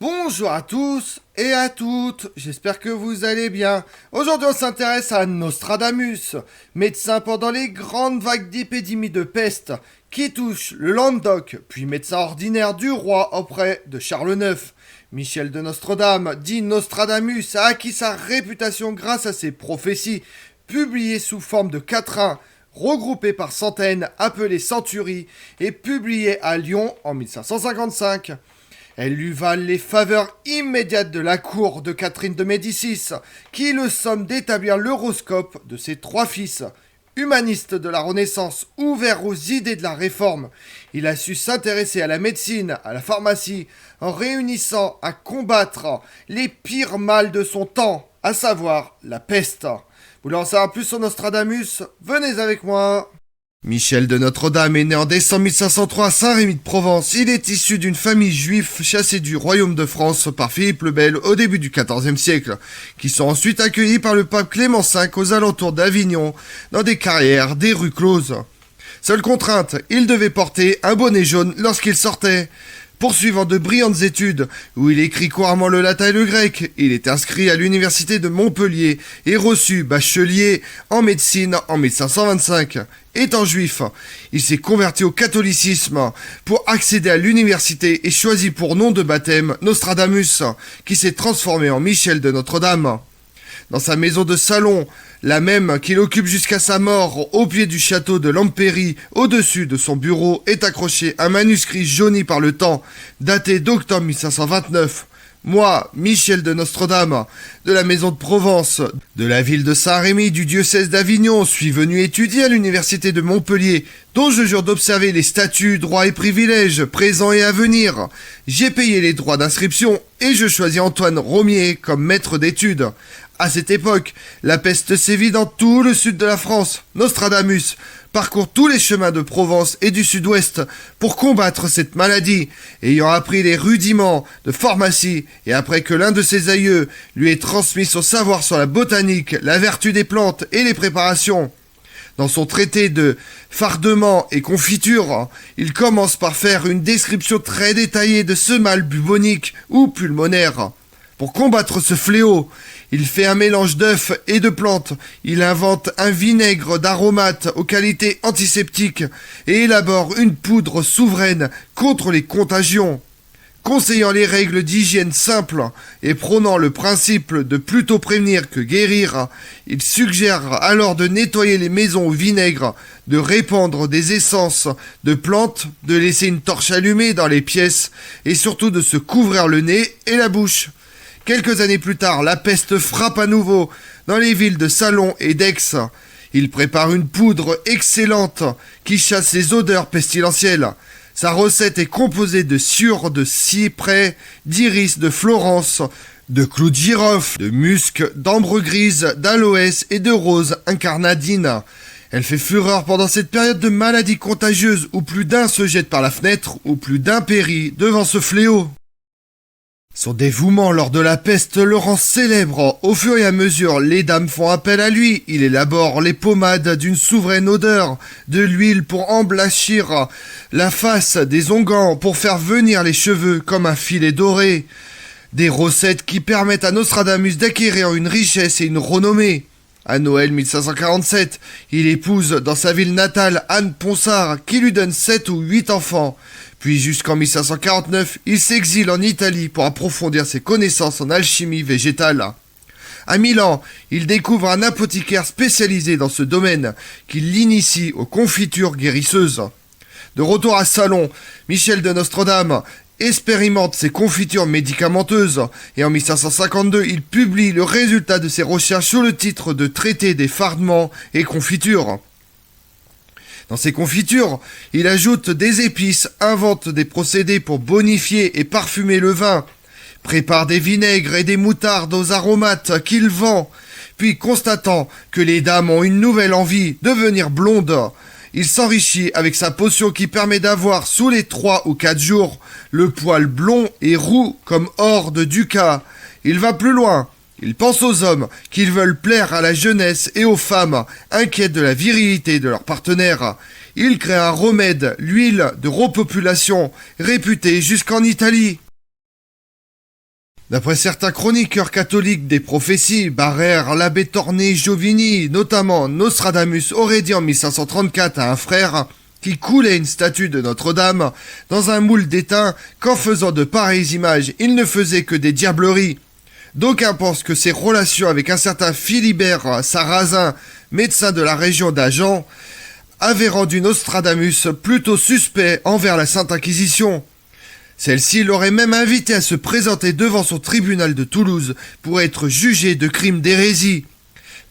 Bonjour à tous et à toutes, j'espère que vous allez bien. Aujourd'hui on s'intéresse à Nostradamus, médecin pendant les grandes vagues d'épidémie de peste qui touchent le Languedoc, puis médecin ordinaire du roi auprès de Charles IX. Michel de Nostredame, dit Nostradamus, a acquis sa réputation grâce à ses prophéties, publiées sous forme de quatrains, regroupés par centaines, appelés centuries, et publiées à Lyon en 1555. Elles lui valent les faveurs immédiates de la cour de Catherine de Médicis, qui le somme d'établir l'horoscope de ses trois fils. Humaniste de la Renaissance, ouvert aux idées de la Réforme, il a su s'intéresser à la médecine, à la pharmacie, en réunissant à combattre les pires mâles de son temps, à savoir la peste. Vous voulez en savoir plus sur Nostradamus? Venez avec moi. Michel de Notre-Dame est né en décembre 1503 à Saint-Rémy de Provence. Il est issu d'une famille juive chassée du royaume de France par Philippe le Bel au début du XIVe siècle, qui sont ensuite accueillis par le pape Clément V aux alentours d'Avignon, dans des carrières, des rues closes. Seule contrainte, il devait porter un bonnet jaune lorsqu'il sortait. Poursuivant de brillantes études, où il écrit couramment le latin et le grec, il est inscrit à l'université de Montpellier et reçu bachelier en médecine en 1525. Étant juif, il s'est converti au catholicisme pour accéder à l'université et choisit pour nom de baptême Nostradamus, qui s'est transformé en Michel de Notre-Dame. Dans sa maison de salon, la même qu'il occupe jusqu'à sa mort au pied du château de Lampéry, au-dessus de son bureau, est accroché un manuscrit jauni par le temps, daté d'octobre 1529. Moi, Michel de Nostredame, de la maison de Provence, de la ville de Saint-Rémy, du diocèse d'Avignon, suis venu étudier à l'université de Montpellier, dont je jure d'observer les statuts, droits et privilèges, présents et à venir. J'ai payé les droits d'inscription et je choisis Antoine Romier comme maître d'études. À cette époque, la peste sévit dans tout le sud de la France. Nostradamus parcourt tous les chemins de Provence et du sud-ouest pour combattre cette maladie, ayant appris les rudiments de pharmacie et après que l'un de ses aïeux lui ait transmis son savoir sur la botanique, la vertu des plantes et les préparations. Dans son traité de fardement et confiture, il commence par faire une description très détaillée de ce mal bubonique ou pulmonaire. Pour combattre ce fléau, il fait un mélange d'œufs et de plantes. Il invente un vinaigre d'aromates aux qualités antiseptiques et élabore une poudre souveraine contre les contagions. Conseillant les règles d'hygiène simples et prônant le principe de plutôt prévenir que guérir, il suggère alors de nettoyer les maisons au vinaigre, de répandre des essences de plantes, de laisser une torche allumée dans les pièces et surtout de se couvrir le nez et la bouche. Quelques années plus tard, la peste frappe à nouveau dans les villes de Salon et d'Aix. Il prépare une poudre excellente qui chasse les odeurs pestilentielles. Sa recette est composée de sciure de cyprès, d'iris de Florence, de clous de girofle, de musc, d'ambre grise, d'aloès et de rose incarnadine. Elle fait fureur pendant cette période de maladie contagieuse où plus d'un se jette par la fenêtre, où plus d'un périt devant ce fléau. Son dévouement lors de la peste le rend célèbre. Au fur et à mesure, les dames font appel à lui. Il élabore les pommades d'une souveraine odeur, de l'huile pour emblanchir la face, des onguents pour faire venir les cheveux comme un filet doré. Des recettes qui permettent à Nostradamus d'acquérir une richesse et une renommée. À Noël 1547, il épouse dans sa ville natale Anne Ponsard, qui lui donne 7 ou 8 enfants. Puis jusqu'en 1549, il s'exile en Italie pour approfondir ses connaissances en alchimie végétale. À Milan, il découvre un apothicaire spécialisé dans ce domaine qui l'initie aux confitures guérisseuses. De retour à Salon, Michel de Nostredame expérimente ses confitures médicamenteuses et en 1552, il publie le résultat de ses recherches sous le titre de Traité des fardements et confitures. Dans ses confitures, il ajoute des épices, invente des procédés pour bonifier et parfumer le vin, prépare des vinaigres et des moutardes aux aromates qu'il vend, puis constatant que les dames ont une nouvelle envie, devenir blondes, il s'enrichit avec sa potion qui permet d'avoir sous les 3 ou 4 jours le poil blond et roux comme or de ducat. Il va plus loin. Il pense aux hommes qu'ils veulent plaire à la jeunesse et aux femmes inquiètes de la virilité de leurs partenaires. Il crée un remède, l'huile de repopulation, réputée jusqu'en Italie. D'après certains chroniqueurs catholiques des prophéties, Barrère, l'abbé Torné, Giovini, notamment Nostradamus aurait dit en 1534 à un frère qui coulait une statue de Notre-Dame dans un moule d'étain qu'en faisant de pareilles images, il ne faisait que des diableries. D'aucuns pensent que ses relations avec un certain Philibert Sarrazin, médecin de la région d'Agen, avaient rendu Nostradamus plutôt suspect envers la Sainte Inquisition. Celle-ci l'aurait même invité à se présenter devant son tribunal de Toulouse pour être jugé de crimes d'hérésie.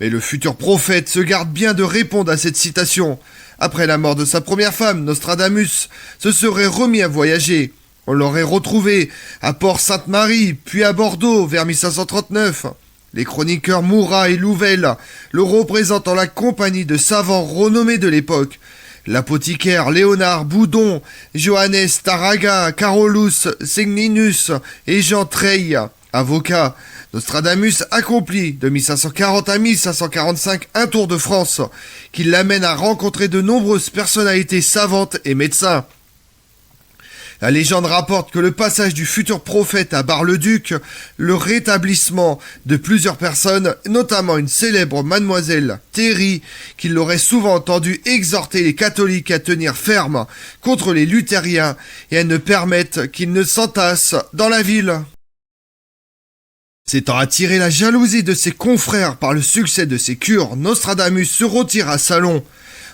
Mais le futur prophète se garde bien de répondre à cette citation. Après la mort de sa première femme, Nostradamus se serait remis à voyager. On l'aurait retrouvé à Port-Sainte-Marie, puis à Bordeaux vers 1539. Les chroniqueurs Mourat et Louvel le représentent en la compagnie de savants renommés de l'époque. L'apothicaire Léonard Boudon, Johannes Taraga, Carolus Segninus et Jean Treille, avocat. Nostradamus accomplit de 1540 à 1545 un tour de France qui l'amène à rencontrer de nombreuses personnalités savantes et médecins. La légende rapporte que le passage du futur prophète à Bar-le-Duc, le rétablissement de plusieurs personnes, notamment une célèbre mademoiselle Théry, qui l'aurait souvent entendu exhorter les catholiques à tenir ferme contre les luthériens et à ne permettre qu'ils ne s'entassent dans la ville. S'étant attiré la jalousie de ses confrères par le succès de ses cures, Nostradamus se retire à Salon.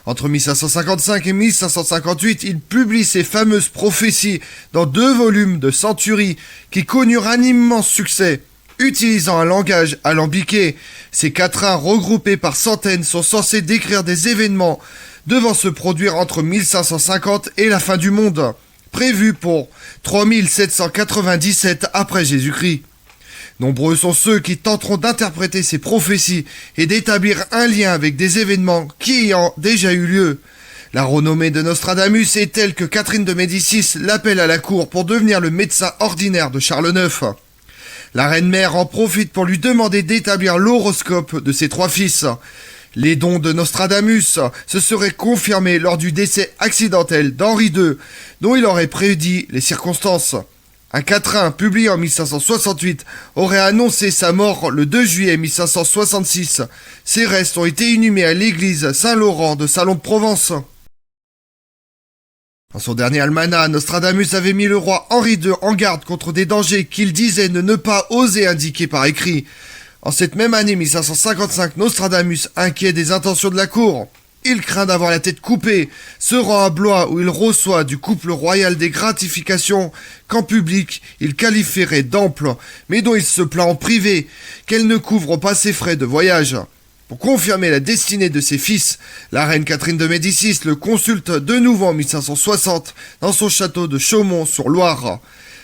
Entre 1555 et 1558, il publie ses fameuses prophéties dans 2 volumes de Century qui connurent un immense succès. Utilisant un langage alambiqué, ces quatrains regroupés par centaines sont censés décrire des événements devant se produire entre 1550 et la fin du monde, prévu pour 3797 après Jésus-Christ. Nombreux sont ceux qui tenteront d'interpréter ces prophéties et d'établir un lien avec des événements qui ayant déjà eu lieu. La renommée de Nostradamus est telle que Catherine de Médicis l'appelle à la cour pour devenir le médecin ordinaire de Charles IX. La reine-mère en profite pour lui demander d'établir l'horoscope de ses 3 fils. Les dons de Nostradamus se seraient confirmés lors du décès accidentel d'Henri II, dont il aurait prédit les circonstances. Un quatrain publié en 1568 aurait annoncé sa mort le 2 juillet 1566. Ses restes ont été inhumés à l'église Saint-Laurent de Salon-de-Provence. Dans son dernier almanach, Nostradamus avait mis le roi Henri II en garde contre des dangers qu'il disait ne pas oser indiquer par écrit. En cette même année 1555, Nostradamus, inquiet des intentions de la cour, il craint d'avoir la tête coupée, se rend à Blois où il reçoit du couple royal des gratifications qu'en public il qualifierait d'amples, mais dont il se plaint en privé, qu'elles ne couvrent pas ses frais de voyage. Pour confirmer la destinée de ses fils, la reine Catherine de Médicis le consulte de nouveau en 1560 dans son château de Chaumont-sur-Loire.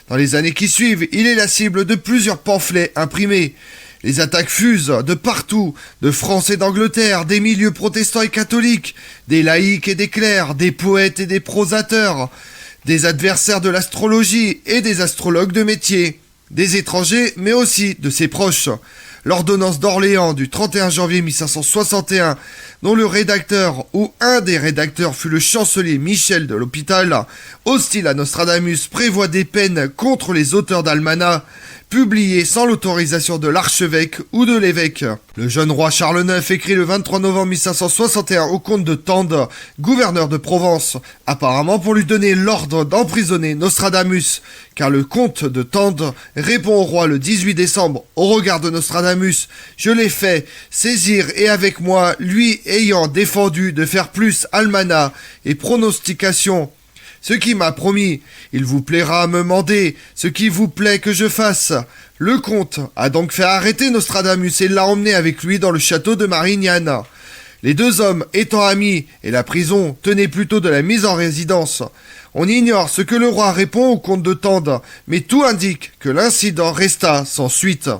Dans les années qui suivent, il est la cible de plusieurs pamphlets imprimés. Les attaques fusent de partout, de France et d'Angleterre, des milieux protestants et catholiques, des laïcs et des clercs, des poètes et des prosateurs, des adversaires de l'astrologie et des astrologues de métier, des étrangers mais aussi de ses proches. L'ordonnance d'Orléans du 31 janvier 1561, dont le rédacteur ou un des rédacteurs fut le chancelier Michel de l'Hôpital, hostile à Nostradamus, prévoit des peines contre les auteurs d'almanachs, publiés sans l'autorisation de l'archevêque ou de l'évêque. Le jeune roi Charles IX écrit le 23 novembre 1561 au comte de Tende, gouverneur de Provence, apparemment pour lui donner l'ordre d'emprisonner Nostradamus, car le comte de Tende répond au roi le 18 décembre, au regard de Nostradamus, je l'ai fait saisir et avec moi, lui ayant défendu de faire plus almanach et pronostication. Ce qui m'a promis, il vous plaira à me mander, ce qui vous plaît que je fasse. Le comte a donc fait arrêter Nostradamus et l'a emmené avec lui dans le château de Marignane. Les 2 hommes étant amis et la prison tenait plutôt de la mise en résidence. On ignore ce que le roi répond au comte de Tende, mais tout indique que l'incident resta sans suite.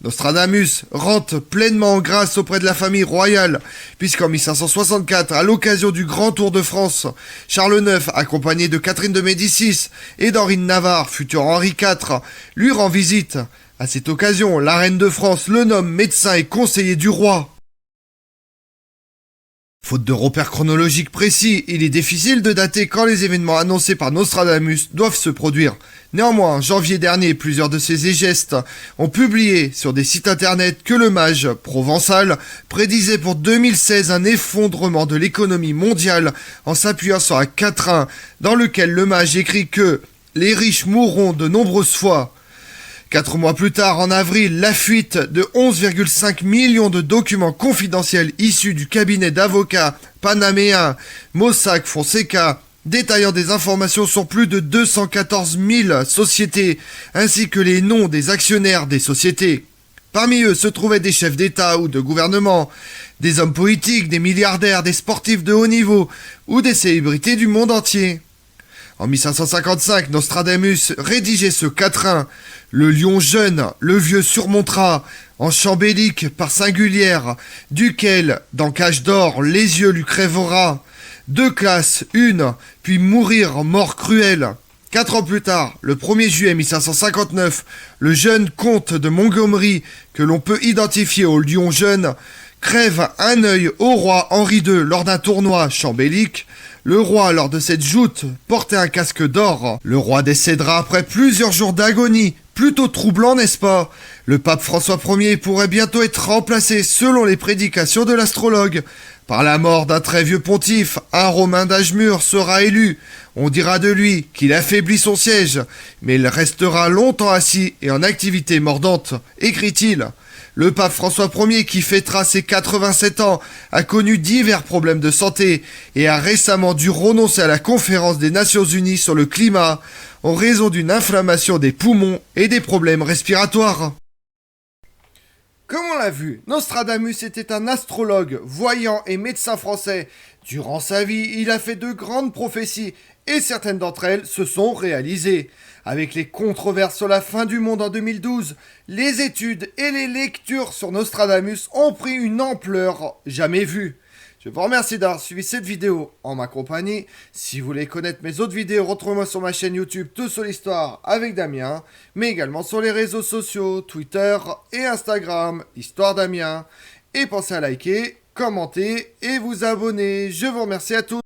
Nostradamus rentre pleinement en grâce auprès de la famille royale, puisqu'en 1564, à l'occasion du Grand Tour de France, Charles IX, accompagné de Catherine de Médicis et d'Henri de Navarre, futur Henri IV, lui rend visite. À cette occasion, la reine de France le nomme médecin et conseiller du roi. Faute de repères chronologiques précis, il est difficile de dater quand les événements annoncés par Nostradamus doivent se produire. Néanmoins, en janvier dernier, plusieurs de ses égestes ont publié sur des sites internet que le mage provençal prédisait pour 2016 un effondrement de l'économie mondiale en s'appuyant sur un quatrain dans lequel le mage écrit que les riches mourront de nombreuses fois. 4 mois plus tard, en avril, la fuite de 11,5 millions de documents confidentiels issus du cabinet d'avocats panaméen Mossack Fonseca, détaillant des informations sur plus de 214 000 sociétés, ainsi que les noms des actionnaires des sociétés. Parmi eux se trouvaient des chefs d'État ou de gouvernement, des hommes politiques, des milliardaires, des sportifs de haut niveau ou des célébrités du monde entier. En 1555, Nostradamus rédigeait ce quatrain. Le lion jeune, le vieux surmontera, en chant bélique par singulière, duquel, dans cage d'or, les yeux lui crèvera. 2 classes, une, puis mourir en mort cruelle. 4 ans plus tard, le 1er juillet 1559, le jeune comte de Montgomery, que l'on peut identifier au lion jeune, crève un œil au roi Henri II lors d'un tournoi chambélique. Le roi, lors de cette joute, portait un casque d'or. Le roi décédera après plusieurs jours d'agonie. Plutôt troublant, n'est-ce pas? Le pape François Ier pourrait bientôt être remplacé, selon les prédications de l'astrologue. Par la mort d'un très vieux pontife, un Romain d'âge mûr sera élu. On dira de lui qu'il affaiblit son siège, mais il restera longtemps assis et en activité mordante, écrit-il. Le pape François Ier, qui fêtera ses 87 ans, a connu divers problèmes de santé et a récemment dû renoncer à la conférence des Nations Unies sur le climat en raison d'une inflammation des poumons et des problèmes respiratoires. Comme on l'a vu, Nostradamus était un astrologue, voyant et médecin français. Durant sa vie, il a fait de grandes prophéties et certaines d'entre elles se sont réalisées. Avec les controverses sur la fin du monde en 2012, les études et les lectures sur Nostradamus ont pris une ampleur jamais vue. Je vous remercie d'avoir suivi cette vidéo en ma compagnie. Si vous voulez connaître mes autres vidéos, retrouvez-moi sur ma chaîne YouTube Tout sur l'Histoire avec Damien, mais également sur les réseaux sociaux, Twitter et Instagram, Histoire Damien. Et pensez à liker, commenter et vous abonner. Je vous remercie à tous.